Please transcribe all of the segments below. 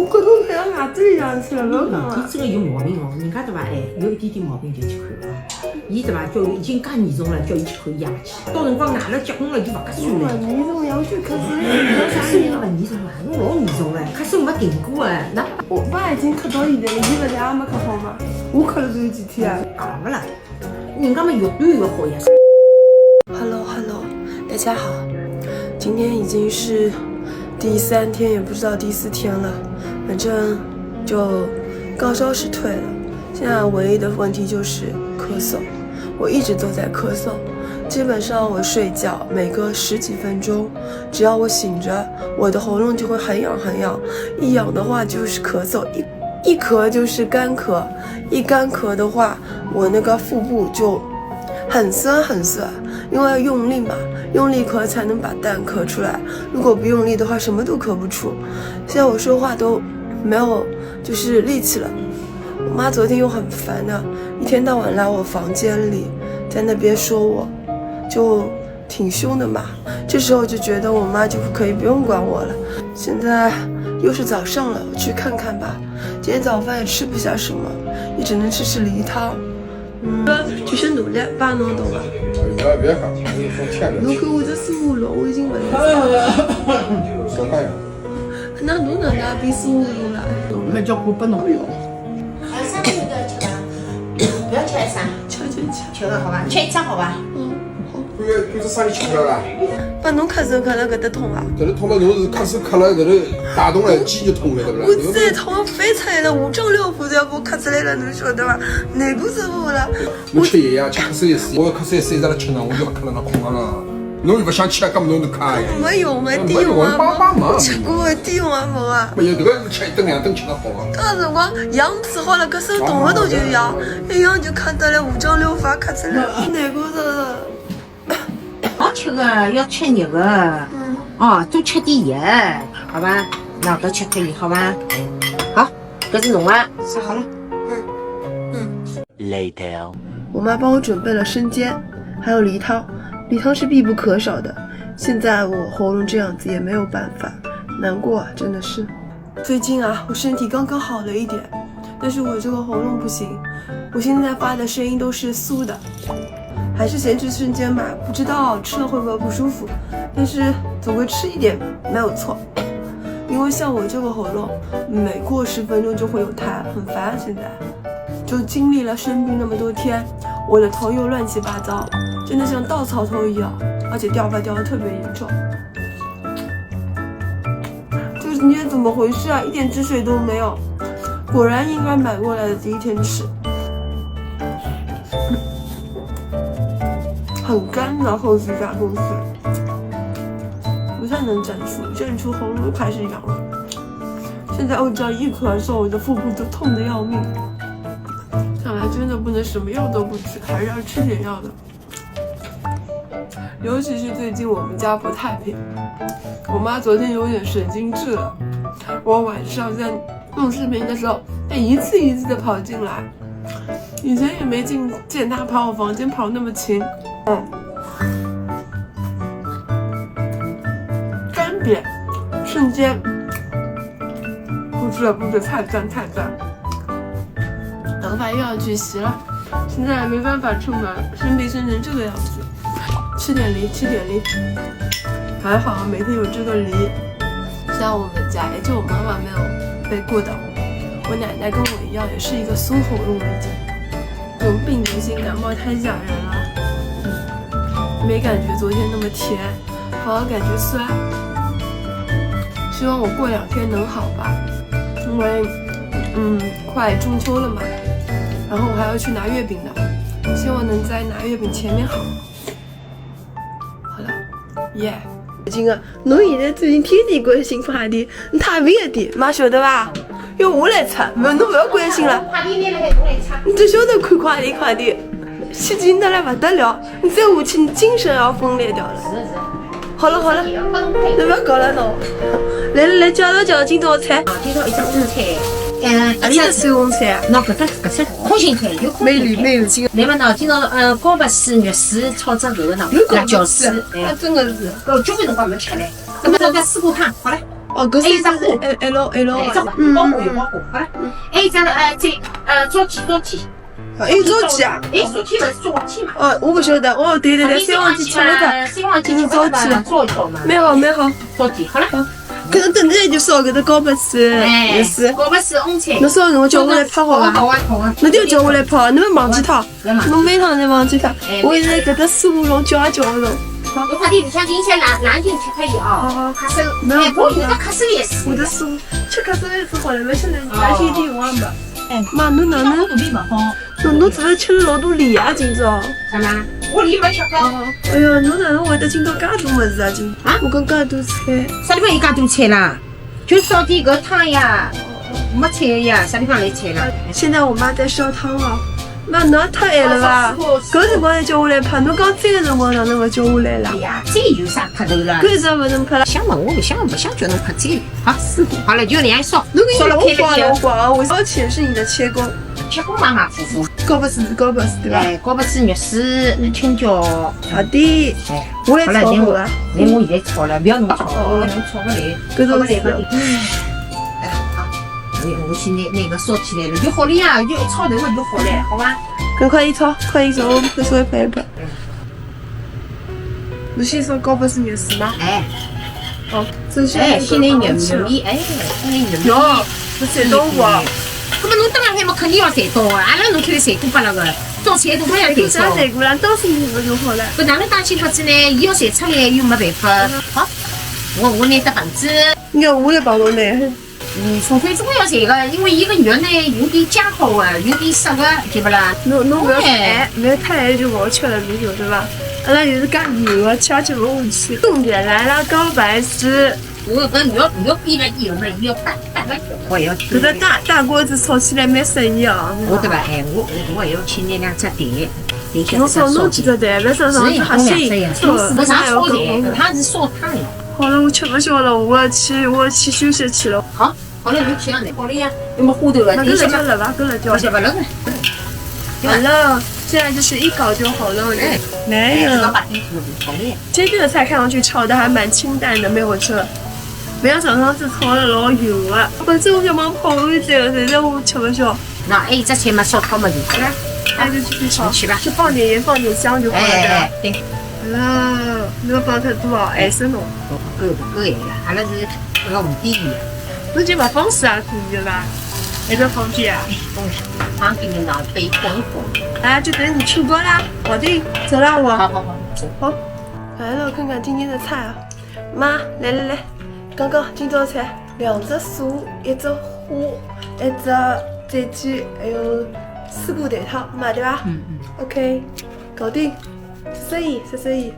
觉侬太像外头里上去了，不要讲你了。这个有毛病哦，人家对伐？哎，有一点点毛病就去看了。伊对伐？叫伊已经介严重了，叫伊去看牙去。到辰光外头结婚了就勿合算了。严重呀，我就可是啥人勿严重啊？侬老严重哎，咳嗽没停过哎，那我爸已经咳到现在了，伊勿是也没咳好吗？我咳了都有几天啊。讲勿啦，人家嘛越短越好呀。Hello，大家好，今天已经是第3天，也不知道第4天了，反正就高烧是退了，现在唯一的问题就是咳嗽，我一直都在咳嗽，基本上我睡觉每隔10几分钟，只要我醒着，我的喉咙就会很痒很痒，一痒的话就是咳嗽，一咳就是干咳，一干咳的话，我那个腹部就很酸很酸，因为要用力嘛，用力咳才能把蛋咳出来，如果不用力的话什么都咳不出。现在我说话都没有就是力气了。我妈昨天又很烦的，一天到晚来我房间里，在那边说我，就挺凶的嘛。这时候就觉得我妈就可以不用管我了。现在又是早上了，我去看看吧。今天早饭也吃不下什么，也只能吃梨汤。就是努力帮侬懂吧？别讲，你说欠着。侬看我这苏武龙，我已经闻到。小看呀。那侬哪能变苏武龙了？那叫我不侬哟。啥东西都要吃吧？不要吃啥？吃。吃了好吧？吃一张好吧？好。这是啥里吃不了啦？把侬咳嗽咳了搿搭痛啊？搿头痛嘛，侬是咳嗽咳了搿头打动了肌就痛了，对不啦？我再痛飞出来了，5脏6腑都要给我咳出来了，侬晓得伐？难过死我了。侬吃药呀，吃咳嗽药水，我咳嗽药水一直辣吃呢，我就勿咳了，那空了了。侬又勿想吃，搿么侬就咳呀？没用啊，点用啊没，吃过的点用也没啊。没有迭个吃1顿2顿吃得好啊。搿辰光痒治好了，搿手动勿动就痒，一痒就咳得来5脏6腑咳出来，难过死了。好吃个，要吃肉个。哦，多吃点药，好吧？那搿吃可以，好吧？好，搿是侬啊，烧好了。Later， 我妈帮我准备了生煎，还有梨汤，梨汤是必不可少的。现在我喉咙这样子也没有办法，难过啊，真的是。最近啊，我身体刚刚好了一点，但是我这个喉咙不行，我现在发的声音都是酥的。还是先吃生煎吧，不知道吃了会不会不舒服，但是总归吃一点没有错。因为像我这个喉咙，每过10分钟就会有痰，很烦。现在就经历了生病那么多天，我的头又乱七八糟，真的像稻草头一样，而且掉发掉的特别严重。这今天怎么回事啊？一点汁水都没有，果然应该买过来的第1天吃。很干的后续加工水，不太能站出喉咙开始痒了。现在我只要一咳嗽，我的腹部就痛得要命。看来真的不能什么药都不吃，还是要吃点药的。尤其是最近我们家不太平，我妈昨天有点神经质了。我晚上在录视频的时候，她一次一次的跑进来，以前也没见她跑我房间跑那么勤。干瘪，瞬间，不吃，太赞。头发又要去洗了，现在没办法出门，生病生成这个样子。吃点梨，还好每天有这个梨。像我们家，也就我妈妈没有被过到，我奶奶跟我一样，也是一个酥喉咙已经。这种病毒性感冒太吓人了。没感觉昨天那么甜，反而感觉酸。希望我过2天能好吧，因为快中秋了嘛，然后我还要去拿月饼的，希望能在拿月饼前面好。好了，耶！金啊，侬现在最近天天关心快递，你太慢一点，妈晓得吧？要我来拆，侬不要关心了。快递拿来侬来拆。你只晓得看快递。吸睛的来不得了，你再下去，你精神要分裂掉了。好了，你不要搞了侬。来，介绍今朝的菜。今朝一只乌菜，里是酸红菜啊？喏，搿只空心菜有美有劲。那么喏，今朝高白水、肉水炒只搿个喏，辣椒水，真的是。交关辰光没吃嘞。那么搿水果汤，好嘞。哦，搿是一只 L 哎，这啊，包裹有包裹，好了。还有一只早起，还有早起啊？哎，早起不是早起嘛？哦，我不晓得，哦，对，三忘记吃了的，三忘记早起，早一早嘛。蛮好。早起好了。搿侬等下就烧搿只高白水，也是。高白水红菜。侬烧侬叫我来泡好伐？好啊。侬就叫我来泡，侬勿忘记它，侬每趟侪忘记它。我现在搿只水壶龙叫勿动。你快点里向进去拿进去可以啊。好。咳嗽，哎，我有的咳嗽也是。我的水吃咳嗽也是好了，勿晓得你拿些电话嘛？妈，侬哪能？肚皮勿好。侬是勿是吃了老多梨啊？今朝？什么？我梨没吃过。哎呀，侬哪能会得今朝介多物事啊？今我讲介多菜。啥地方有介多菜啦？就烧点搿汤呀，没菜呀，啥地方来菜啦？现在我妈在烧汤啊。妈，侬也太晚了吧？搿辰光才叫我来拍，侬讲这个辰光哪能勿叫我来啦哎？呀，这有啥拍头啦？搿只勿能拍了。想问我，不想叫侬拍这个。好，好了，就那样烧。侬给烧了我开了我光，我烧钱是你的切工。切工马马虎虎。高白水对吧？哎，高白水、肉丝、青椒。好的。哎，我来炒好了。来，我现在炒了，不要侬炒，侬炒不来。搿种是。哎，好。我先拿个烧起来了就好了呀，就一炒头就好了，好吧？快一炒，我们稍微拍一拍。侬先烧高白水肉丝吗？哎。哦，首先。哎，先拿肉米，哎，先拿肉米。哟，是山东话。搿么侬当然海么肯定要赚到啊！阿拉侬开赚过拨了个，招财都没要赚啥到。赚过啦？当时你不就好了？搿哪能打起拍子呢？伊要赚出来又没办法。好，我拿只盆子。你看我来帮侬拿。除非总要赚个，因为伊个肉呢有点加好个，有点涩个，对不啦？侬不要太不要太就勿好吃了，你晓得吧？阿拉就是介油个，吃不下去。重点来了，高白水。我搿肉煸了以后呢，伊要打个，我也要去。搿个大锅子炒起来蛮省意啊。我对伐？哎，我也要去拿两只蛋，侬少弄几只蛋，别少上去吓死人。搿啥炒蛋？搿趟是烧汤呀。好了，我吃不消了，我要去休息去了。好了，就去样子。好了呀，有没花头了？那个辣椒了吧？搿辣椒。不是不冷。好了，现在就是一搞就好了。哎，没有。这个菜看上去炒的还蛮清淡的，蛮好吃。不要上上次炒的老油的，本身我想帮泡一这个，现在我吃不消。那还有一只菜嘛，烧汤嘛就好了。那就继续炒，去吧。就放点盐，放点香就好了。哎，对。好了，那个放太多哦，碍死侬。够盐了，阿拉是那个无底盐。侬就把方式也可以的吧？那个方便啊。方便的呢，备混混。啊，就等你出锅啦。好的，走了我。好。好。来了，看看今天的菜啊。妈，来。刚刚今朝菜2只素，1只花，1只蘸鸡，还有水果蛋汤，嘛对吧？OK， 搞定，十生意。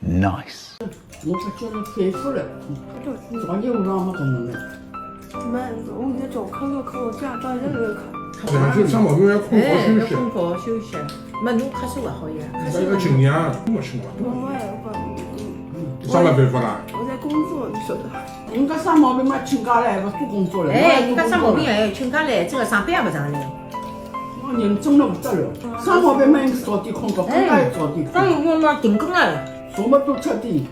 Nice。我不叫侬退出来，昨天晚上没跟侬来。妈，我现在脚看我家到现在都看。两天生毛病要困好休息。困好休息。没侬咳嗽勿好呀？这个尽量没吃过。我也啥没办法啦？我在工作，你晓得。人家啥毛病嘛，请假来，勿做工作了。哎，人家啥毛病还请假来，这个上班也勿上来。我人真了不得了，啥毛病嘛应该早点困觉，更加要早点当困。然我嘛停工了。做么多吃点。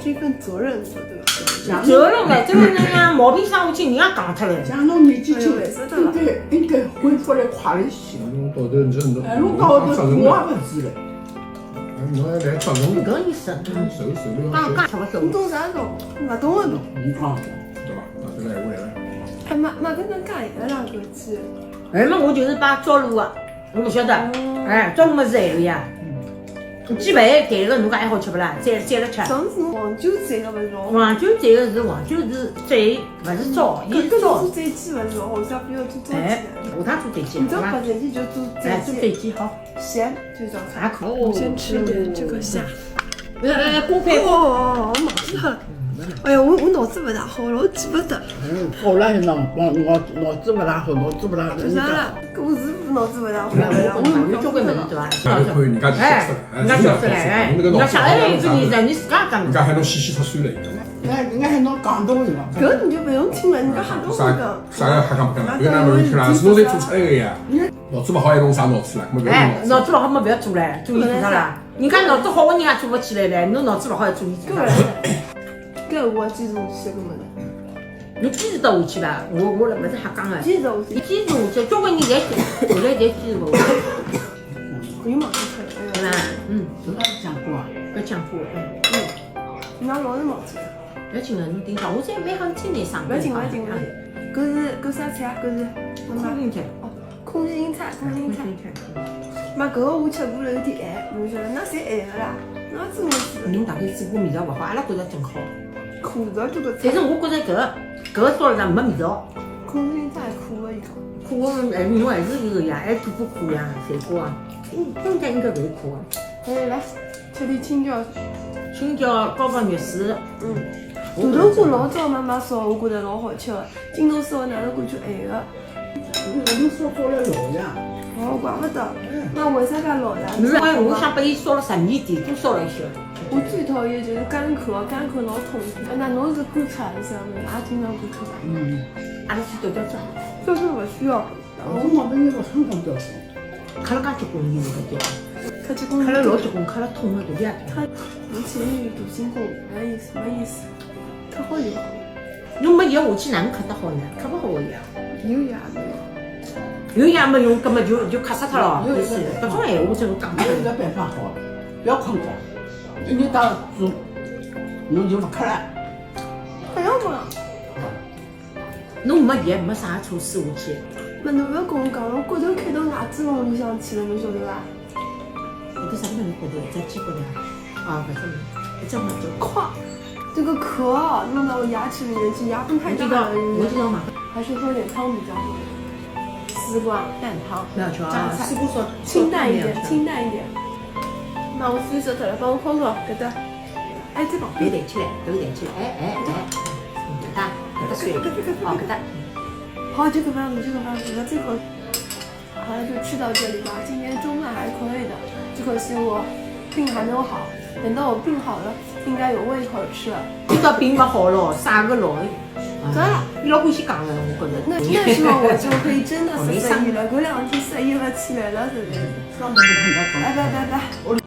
是一份责任，晓得吧？责任唻，这个人家毛病生下去，人家讲出来。像侬年纪轻，应该恢复来快一些。侬到头真的。哎，侬到头我也勿知嘞。侬还来责任？搿意思。受了。刚刚吃勿熟。你懂啥懂？勿懂的懂。你看。对吧？那现在我来了。哎妈，搿能介个啦，搿鸡。哎嘛，我就是把招炉个，我勿晓得。哎，招炉么是咸个呀。鸡饭咸个，侬讲还好吃不啦？蘸了吃。上次侬黄酒蘸个勿是老。黄酒蘸个是黄酒是蘸，勿是糟，伊是糟。做蘸鸡勿是老好，啥不要做糟鸡。哎，下趟做蘸鸡，你这好吧？把蘸鸡就做哎，做蘸鸡，蘸鸡好。咸就这样。还可以。我先吃点这个虾。锅配。哦，忘记脱了。哎呀，我脑子勿大好，老记不得。好了，那脑子勿大好，脑子勿大好。做啥了？我是脑子勿大好。我有交关物事对伐？那就可以，人家就晓得了。人家晓得了，哎，人家晓得了，有个意思，你自家讲。人家喊侬洗脱水了，已经。哎，人家喊侬讲多是伐？搿你就不用听了，人家瞎跟我讲。啥个瞎讲不讲？有哪勿用听啦？是侬才做出来个呀。脑子勿好还弄啥脑子啦？哎，脑子勿好么不要做唻，做伊做啥啦？人家脑子好个人也做勿起来唻，侬脑子勿好还做伊做啥？搿我坚持下去搿物事，侬坚持得下去伐？我勿是瞎讲个。坚持下去，你坚持下去，交关人侪后来侪坚持勿下去，有忘记脱了，对伐？这个讲过啊，搿讲过，㑚老是忘记了。勿要紧个，侬盯牢，我再蛮好听眼上勿要紧，勿要紧，勿要紧。搿啥菜啊？搿是妈妈空心菜，哦，空心菜，空心菜。妈，搿个我吃过了，有点咸，侬晓得，㑚侪咸个啦，㑚真的是侬大概嘴巴味道勿好，阿拉觉着正好。苦的这个菜但是，我觉着搿个烧了上没味道，空心菜苦的一口。苦个侬还是有个呀，还多苦呀，水果啊，应该勿会苦个。来吃点青椒。青椒、高帮肉丝，大头菇老早妈妈烧，我觉得老好吃的。今朝烧哪能感觉咸个？侬烧好了老呀。哦，怪不得。那为啥介老呢？因为我想把伊烧了12点，多烧了一些。我最讨厌就是干咳，干咳老痛苦。那侬是干咳还是啥物事？也经常干咳伐？阿拉去调调针，这个勿需要。我毛病我很讲掉。咳了介结棍，伊会得调。咳结棍。咳了老结棍，咳了痛个大家。侬去医院大心宫，没意思，没意思。咳好就好。侬没药下去哪能咳得好呢？咳不好个呀。有药没有？有药没用，根本就咳死脱了。搿种闲话真讲不还有一出。个办法好，不要困觉，一日到中，侬就勿咳了。不要嘛。侬没药没啥措施下去。嘛，侬勿要跟我讲，我骨头开到牙齿缝里向去了，侬晓得伐？搿啥物事骨头？一只鸡骨头啊？搿种一只骨头。咵，这个壳啊弄到我牙齿里面去，牙缝太大了。我知道嘛。还是喝点汤比较好。丝瓜蛋汤，不要吃啊！榨菜丝瓜烧清淡一点，清淡一点。那我水烧脱了，帮我敲敲搿搭。哎，在旁边。头抬起来，头抬起来，搿搭水，哦搿搭。好，这个饭子，这个饭子，那这个好像就吃到这里吧。今天中饭还可以的，只可惜我病还没有好。等到我病好了，应该有胃口吃了。今朝病勿好咯，啥个咯？真的，伊老欢喜讲的，我觉着。那时候我就可以真的失忆了。搿2天失忆了起来了，是不是？上班就看到拜拜拜拜。